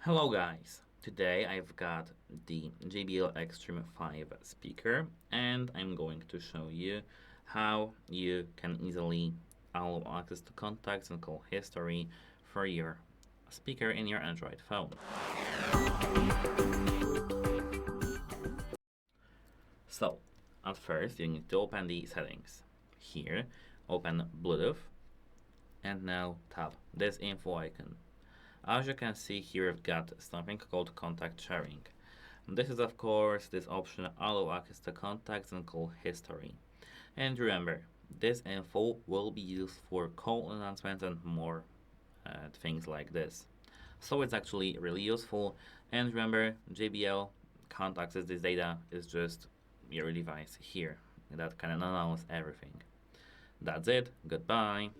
Hello guys, today I've got the JBL Xtreme 5 speaker and I'm going to show you how you can easily allow access to contacts and call history for your speaker in your Android phone. So, at first you need to open the settings. Here, open Bluetooth and now tap this info icon. As you can see here, we've got something called contact sharing. This is of course this option allow access to contacts and call history. And remember, this info will be used for call announcements and more things like this. So it's actually really useful. And remember, JBL contacts this data is just your device here that can announce everything. That's it. Goodbye.